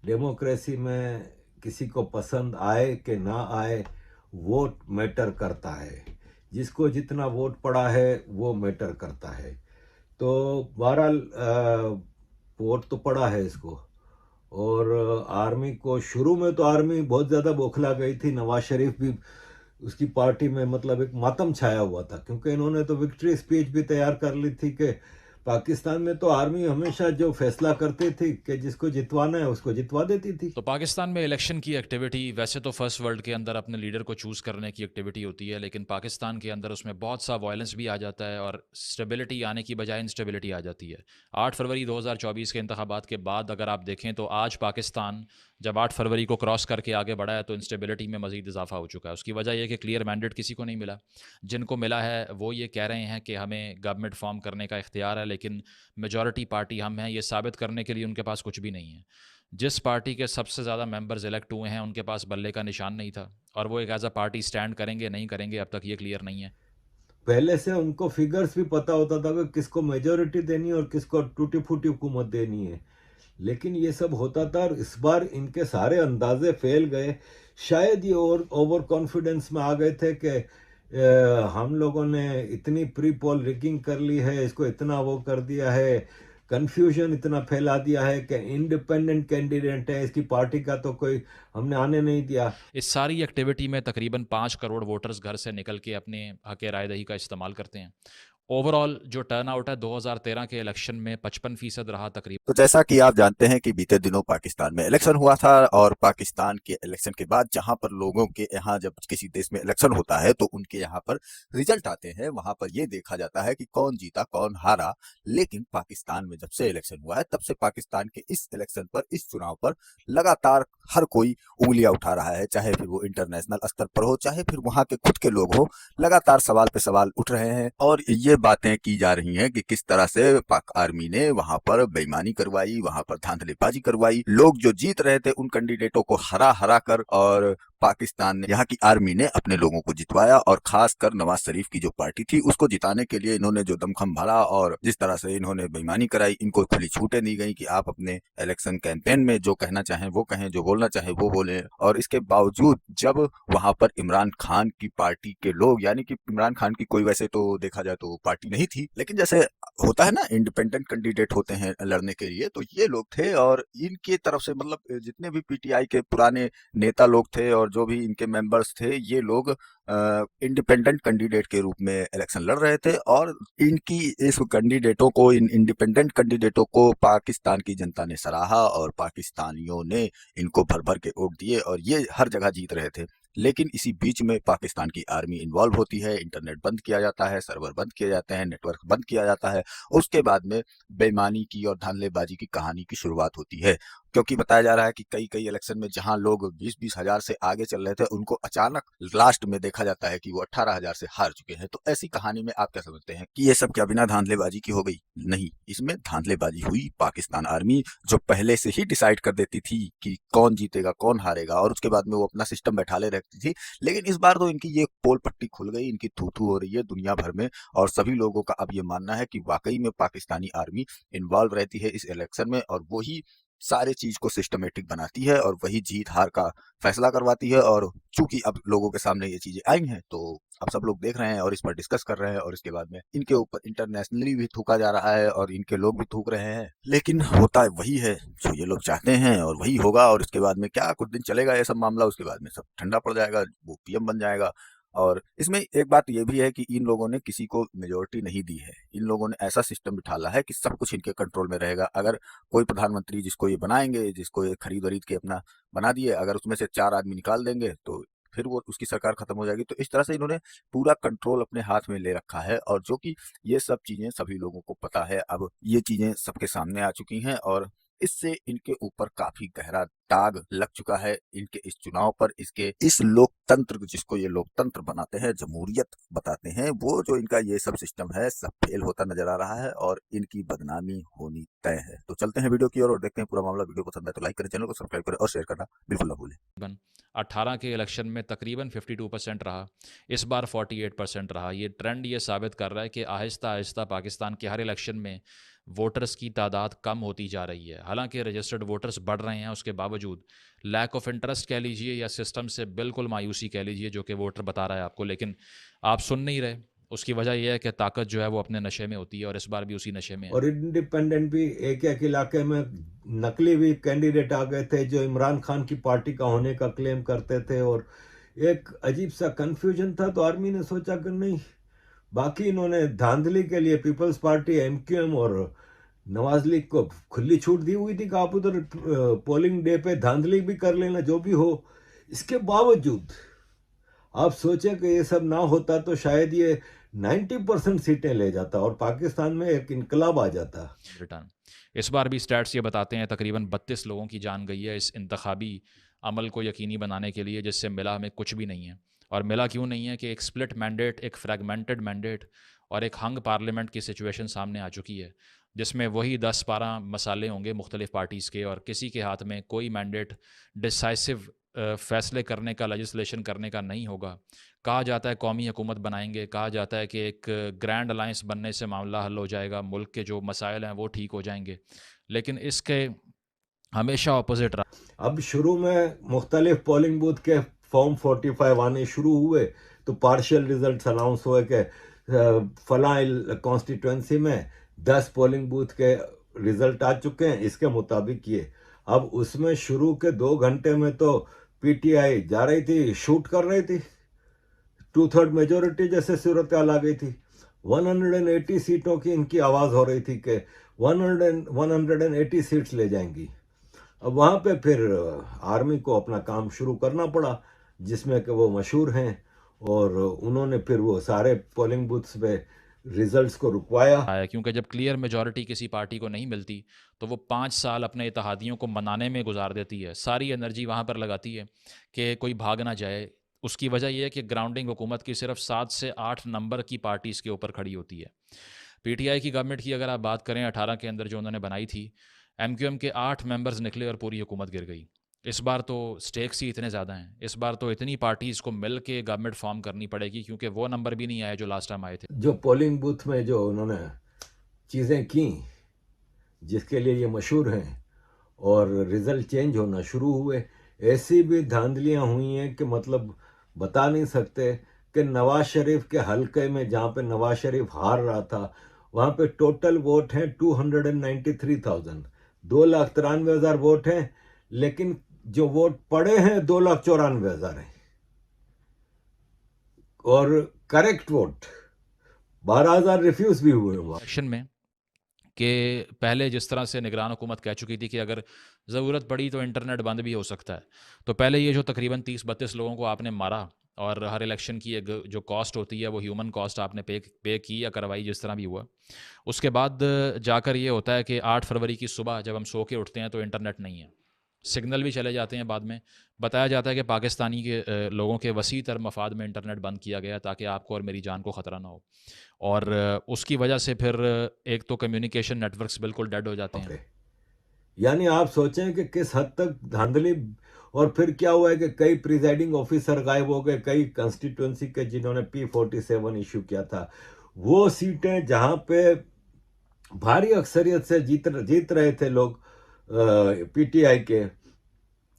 Democracy में किसी को पसंद आए कि ना आए, वोट मैटर करता है। जिसको जितना वोट पड़ा है वो मैटर करता है। तो बहरहाल वोट तो पड़ा है इसको। और आर्मी को शुरू में तो आर्मी बहुत ज़्यादा बौखला गई थी। नवाज शरीफ भी उसकी पार्टी में मतलब एक मातम छाया हुआ था, क्योंकि इन्होंने तो विक्ट्री स्पीच भी तैयार कर ली थी कि पाकिस्तान में तो आर्मी हमेशा जो फैसला करती थी कि जिसको जितवाना है उसको जितवा देती थी। तो पाकिस्तान में इलेक्शन की एक्टिविटी वैसे तो फर्स्ट वर्ल्ड के अंदर अपने लीडर को चूज़ करने की एक्टिविटी होती है, लेकिन पाकिस्तान के अंदर उसमें बहुत सा वायलेंस भी आ जाता है और स्टेबिलिटी आने की बजाय इंस्टेबिलिटी आ जाती है। 8 फरवरी 2024 के इंतखाबात के बाद अगर आप देखें तो आज पाकिस्तान जब 8 फरवरी को क्रॉस करके आगे बढ़ा है तो इंस्टेबिलिटी में मज़ीद इजाफा हो चुका है। उसकी वजह यह कि क्लियर मैंडेट किसी को नहीं मिला। जिनको मिला है वो ये कह रहे हैं कि हमें गवर्नमेंट फॉर्म करने का इख्तियार है, लेकिन मेजॉरिटी पार्टी हम हैं, ये साबित करने के लिए उनके पास कुछ भी नहीं है। जिस पार्टी के सबसे ज़्यादा मेंबर्स इलेक्ट हुए हैं उनके पास बल्ले का निशान नहीं था, और वो एक एज अ पार्टी स्टैंड करेंगे नहीं करेंगे अब तक ये क्लियर नहीं है। पहले से उनको फिगर्स भी पता होता था कि किसको मेजोरिटी देनी है और किसको टूटी फूटी हुकूमत देनी है। लेकिन ये सब होता था और इस बार इनके सारे अंदाजे फेल गए। शायद ये और ओवर कॉन्फिडेंस में आ गए थे कि हम लोगों ने इतनी प्री पोल रिगिंग कर ली है, इसको इतना वो कर दिया है, कंफ्यूजन इतना फैला दिया है कि इंडिपेंडेंट कैंडिडेट है, इसकी पार्टी का तो कोई हमने आने नहीं दिया। इस सारी एक्टिविटी में तकरीबन 5 करोड़ वोटर्स घर से निकल के अपने हक राय दही का इस्तेमाल करते हैं। ओवरऑल जो टर्न आउट है 2013 के इलेक्शन में 55% रहा तकरीबन। तो जैसा कि आप जानते हैं कि बीते दिनों पाकिस्तान में इलेक्शन हुआ था और पाकिस्तान के इलेक्शन के बाद जहां पर लोगों के यहाँ जब किसी देश में इलेक्शन होता है तो उनके यहाँ पर रिजल्ट आते हैं, वहां पर ये देखा जाता है कि कौन जीता कौन हारा। लेकिन पाकिस्तान में जब से इलेक्शन हुआ है तब से पाकिस्तान के इस इलेक्शन पर, इस चुनाव पर लगातार हर कोई उंगलियां उठा रहा है, चाहे फिर वो इंटरनेशनल स्तर पर हो चाहे फिर वहां के खुद के लोग हो। लगातार सवाल पे सवाल उठ रहे हैं और ये बातें की जा रही हैं कि किस तरह से पाक आर्मी ने वहां पर बेईमानी करवाई, वहां पर धांधलीबाजी करवाई, लोग जो जीत रहे थे उन कैंडिडेटों को हरा हरा कर, और पाकिस्तान ने, यहाँ की आर्मी ने अपने लोगों को जितवाया। और खासकर नवाज शरीफ की जो पार्टी थी उसको जिताने के लिए इन्होंने जो दमखम भरा और जिस तरह से इन्होंने बेईमानी कराई, इनको खुली छूटें दी गई कि आप अपने इलेक्शन कैंपेन में जो कहना चाहें वो कहें, जो बोलना चाहें वो बोले। और इसके बावजूद जब वहां पर इमरान खान की पार्टी के लोग, यानी कि इमरान खान की कोई वैसे तो देखा जाए तो पार्टी नहीं थी, लेकिन जैसे होता है ना इंडिपेंडेंट कैंडिडेट होते हैं लड़ने के लिए, तो ये लोग थे और इनके तरफ से मतलब जितने भी पीटीआई के पुराने नेता लोग थे और जो भी इनके मेंबर्स थे, ये लोग इंडिपेंडेंट कैंडिडेट के रूप में इलेक्शन लड़ रहे थे। और इनकी इस कैंडिडेटों को, इन इंडिपेंडेंट कैंडिडेटों को पाकिस्तान की जनता ने सराहा और पाकिस्तानियों ने इनको भर भर के वोट दिए और ये हर जगह जीत रहे थे। लेकिन इसी बीच में पाकिस्तान की आर्मी इन्वॉल्व होती है, इंटरनेट बंद किया जाता है, सर्वर बंद किए जाते हैं, नेटवर्क बंद किया जाता है। उसके बाद में बेईमानी की और धांधलेबाजी की कहानी की शुरुआत होती है, क्योंकि बताया जा रहा है कि कई कई इलेक्शन में जहां लोग 20-20 हजार से आगे चल रहे थे उनको अचानक लास्ट में देखा जाता है कि वो 18,000 से हार चुके हैं। तो ऐसी कहानी में आप क्या समझते हैं कि ये सब क्या बिना धांधलेबाजी की हो गई? नहीं, इसमें धांधलेबाजी हुई। पाकिस्तान आर्मी जो पहले से ही डिसाइड कर देती थी कि कौन जीतेगा कौन हारेगा और उसके बाद में वो अपना सिस्टम बैठा ले रखती थी। लेकिन इस बार तो इनकी ये पोल पट्टी खुल गई, इनकी थू थू हो रही है दुनिया भर में और सभी लोगों का अब ये मानना है कि वाकई में पाकिस्तानी आर्मी इन्वॉल्व रहती है इस इलेक्शन में और वही सारे चीज को सिस्टमेटिक बनाती है और वही जीत हार का फैसला करवाती है। और चूंकि अब लोगों के सामने ये चीजें आई हैं तो अब सब लोग देख रहे हैं और इस पर डिस्कस कर रहे हैं और इसके बाद में इनके ऊपर इंटरनेशनली भी थूका जा रहा है और इनके लोग भी थूक रहे हैं। लेकिन होता वही है जो ये लोग चाहते हैं और वही होगा। और इसके बाद में क्या कुछ दिन चलेगा ये सब मामला, उसके बाद में सब ठंडा पड़ जाएगा, वो पीएम बन जाएगा। और इसमें एक बात ये भी है कि इन लोगों ने किसी को मेजोरिटी नहीं दी है, इन लोगों ने ऐसा सिस्टम बिठाला है कि सब कुछ इनके कंट्रोल में रहेगा। अगर कोई प्रधानमंत्री जिसको ये बनाएंगे, जिसको ये खरीद वरीद के अपना बना दिए, अगर उसमें से 4 आदमी निकाल देंगे तो फिर वो उसकी सरकार खत्म हो जाएगी। तो इस तरह से इन्होंने पूरा कंट्रोल अपने हाथ में ले रखा है और जो कि ये सब चीजें सभी लोगों को पता है। अब ये चीजें सबके सामने आ चुकी हैं और इससे इनके ऊपर काफी गहरा दाग लग चुका है, इनके इस चुनाव पर, इसके इस लोकतंत्र जिसको ये लोकतंत्र बनाते हैं, जमहूरियत बताते हैं, वो जो इनका ये सब सिस्टम है सब फेल होता नजर आ रहा है और इनकी बदनामी होनी तय है। तो चलते हैं वीडियो की ओर और देखते हैं पूरा मामला। वीडियो पसंद है तो लाइक करें, चैनल को सब्सक्राइब करें और शेयर करना बिल्कुल ना भूलें। 18 के इलेक्शन में तकरीबन 52% रहा, इस बार 48% रहा। ये ट्रेंड ये साबित कर रहा है कि आहिस्ता आहिस्ता पाकिस्तान के हर इलेक्शन में वोटर्स की तादाद कम होती जा रही है। हालांकि रजिस्टर्ड वोटर्स बढ़ रहे हैं, उसके बावजूद बावजूद लैक ऑफ इंटरेस्ट कह लीजिए या सिस्टम से बिल्कुल मायूसी कह लीजिए, जो कि वोटर बता रहा है आपको, लेकिन आप सुन नहीं रहे। उसकी वजह यह है कि ताकत जो है वो अपने नशे में होती है, और इस बार भी उसी नशे में है। और इंडिपेंडेंट भी एक एक इलाके में नकली भी कैंडिडेट आ गए थे जो इमरान खान की पार्टी का होने का क्लेम करते थे, और एक अजीब सा कंफ्यूजन था। तो आर्मी ने सोचा कि नहीं, बाकी इन्होंने धांधली के लिए पीपल्स पार्टी, एमक्यूएम और नवाज लीग को खुली छूट दी हुई थी कि आप उधर पोलिंग डे पे धांधली भी कर लेना जो भी हो। इसके बावजूद आप सोचे कि ये सब ना होता तो शायद ये 90% सीटें ले जाता और पाकिस्तान में एक इनकलाब आ जाता। रिटर्न इस बार भी स्टैट्स ये बताते हैं तकरीबन 32 लोगों की जान गई है इस इंतखाबी अमल को यकीनी बनाने के लिए, जिससे मिला हमें कुछ भी नहीं है। और मिला क्यों नहीं है कि एक स्प्लिट मैंडेट, एक फ्रैगमेंटेड मैंडेट और एक हंग पार्लियामेंट की सिचुएशन सामने आ चुकी है, जिसमें वही 10-12 मसाले होंगे मुख्तलिफ पार्टीज़ के, और किसी के हाथ में कोई मैंडेट डिसाइसिव फैसले करने का, लेजिस्लेशन करने का नहीं होगा। कहा जाता है कौमी हुकूमत बनाएंगे, कहा जाता है कि एक ग्रैंड अलायंस बनने से मामला हल हो जाएगा, मुल्क के जो मसाइल हैं वो ठीक हो जाएंगे, लेकिन इसके हमेशा अपोजिट रहा। अब शुरू में मुख्तलिफ पोलिंग बूथ के फॉर्म 45 आने शुरू हुए तो पार्शियल रिजल्ट अनाउंस हुए कि फलां कॉन्स्टिट्यूंसी में 10 पोलिंग बूथ के रिजल्ट आ चुके हैं, इसके मुताबिक ये। अब उसमें शुरू के 2 घंटे में तो पीटीआई जा रही थी, शूट कर रही थी, 2/3 मेजोरिटी जैसे सूरत हाल आ गई थी। 180 सीटों की इनकी आवाज़ हो रही थी कि 180 सीट्स ले जाएंगी। अब वहाँ पे फिर आर्मी को अपना काम शुरू करना पड़ा, जिसमें कि वो मशहूर हैं, और उन्होंने फिर वो सारे पोलिंग बूथ्स पे रिजल्ट्स को रुकवाया। आया, क्योंकि जब क्लियर मेजॉरिटी किसी पार्टी को नहीं मिलती तो वो 5 साल अपने इत्तेहादियों को मनाने में गुजार देती है, सारी एनर्जी वहाँ पर लगाती है कि कोई भाग ना जाए। उसकी वजह यह है कि ग्राउंडिंग हुकूमत की सिर्फ 7 से 8 नंबर की पार्टी इसके ऊपर खड़ी होती है। पीटीआई की गवर्नमेंट की अगर आप बात करें 18 के अंदर जो उन्होंने बनाई थी, एमक्यूएम के 8 मेंबर्स निकले और पूरी हुकूमत गिर गई। इस बार तो स्टेक्स ही इतने ज़्यादा हैं, इस बार तो इतनी पार्टीज़ को मिल के गवर्नमेंट फॉर्म करनी पड़ेगी, क्योंकि वो नंबर भी नहीं आए जो लास्ट टाइम आए थे। जो पोलिंग बूथ में जो उन्होंने चीज़ें की जिसके लिए ये मशहूर हैं, और रिजल्ट चेंज होना शुरू हुए, ऐसी भी धांधलियां हुई हैं कि मतलब बता नहीं सकते। कि नवाज शरीफ के हलके में जहाँ पे नवाज शरीफ हार रहा था, वहाँ पे टोटल वोट हैं 293,000, 2,93,000 वोट हैं, लेकिन जो वोट पड़े हैं 2,94,000 हैं, और करेक्ट वोट 12,000 रिफ्यूज भी हुए वहाँ। इलेक्शन में कि पहले जिस तरह से निगरान हुकूमत कह चुकी थी कि अगर ज़रूरत पड़ी तो इंटरनेट बंद भी हो सकता है, तो पहले ये जो तकरीबन 30-32 लोगों को आपने मारा, और हर इलेक्शन की एक जो कॉस्ट होती है वो ह्यूमन कॉस्ट आपने पे की या करवाई, जिस तरह भी हुआ, उसके बाद जाकर ये होता है कि 8 फरवरी की सुबह जब हम सो के उठते हैं तो इंटरनेट नहीं है, सिग्नल भी चले जाते हैं। बाद में बताया जाता है कि पाकिस्तानी के लोगों के वसी तर मफाद में इंटरनेट बंद किया गया ताकि आपको और मेरी जान को ख़तरा ना हो, और उसकी वजह से फिर एक तो कम्युनिकेशन नेटवर्क्स बिल्कुल डेड हो जाते हैं। यानी आप सोचें कि किस हद तक धांधली। और फिर क्या हुआ है कि कई प्रिजाइडिंग ऑफिसर गायब हो गए, कई कंस्टिट्यूंसी के जिन्होंने P47 इशू किया था, वो सीटें जहां पे भारी अक्सरियत से जीत रहे थे लोग पीटीआई के,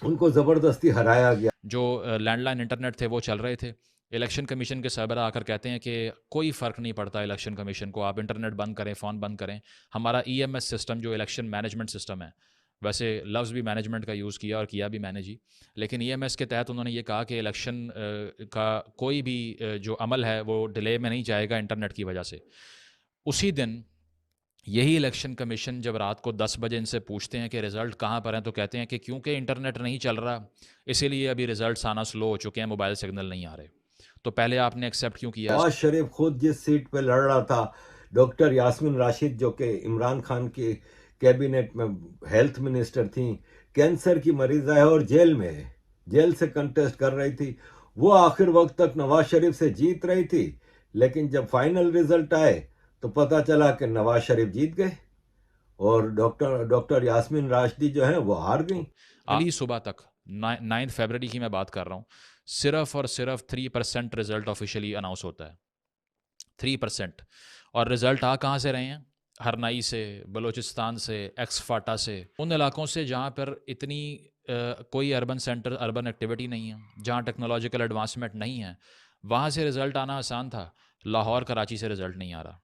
उनको जबरदस्ती हराया गया। जो लैंडलाइन इंटरनेट थे वो चल रहे थे। इलेक्शन कमीशन के सरबराह आकर कहते हैं कि कोई फ़र्क नहीं पड़ता इलेक्शन कमीशन को, आप इंटरनेट बंद करें, फ़ोन बंद करें, हमारा EMS सिस्टम जो इलेक्शन मैनेजमेंट सिस्टम है, वैसे लफ्ज़ भी मैनेजमेंट का यूज़ किया और किया भी मैनेज ही, लेकिन EMS के तहत उन्होंने ये कहा कि इलेक्शन का कोई भी जो अमल है वो डिले में नहीं जाएगा इंटरनेट की वजह से। उसी दिन यही इलेक्शन कमीशन जब रात को 10 बजे इनसे पूछते हैं कि रिज़ल्ट कहाँ पर हैं, तो कहते हैं कि क्योंकि इंटरनेट नहीं चल रहा इसीलिए अभी रिज़ल्ट आना स्लो हो चुके हैं, मोबाइल सिग्नल नहीं आ रहे। तो पहले आपने एक्सेप्ट क्यों किया? नवाज शरीफ खुद जिस सीट पे लड़ रहा था, डॉक्टर यास्मीन राशिद जो कि इमरान खान की कैबिनेट में हेल्थ मिनिस्टर थी, कैंसर की मरीज है और जेल में है, जेल से कंटेस्ट कर रही थी, वो आखिर वक्त तक नवाज शरीफ से जीत रही थी, लेकिन जब फाइनल रिजल्ट आए तो पता चला कि नवाज शरीफ जीत गए और डॉक्टर यास्मीन राशिदी जो है वो हार गई। अगली सुबह तक 9 फरवरी की मैं बात कर रहा हूँ, सिर्फ और सिर्फ 3% रिजल्ट ऑफिशियली अनाउंस होता है, 3%। और रिजल्ट आ कहाँ से रहे हैं? हरनाई से, बलूचिस्तान से, एक्स फाटा से, उन इलाकों से जहाँ पर इतनी कोई अर्बन सेंटर, अर्बन एक्टिविटी नहीं है, जहाँ टेक्नोलॉजिकल एडवांसमेंट नहीं है, वहाँ से रिज़ल्ट आना आसान था। लाहौर, कराची से रिज़ल्ट नहीं आ रहा।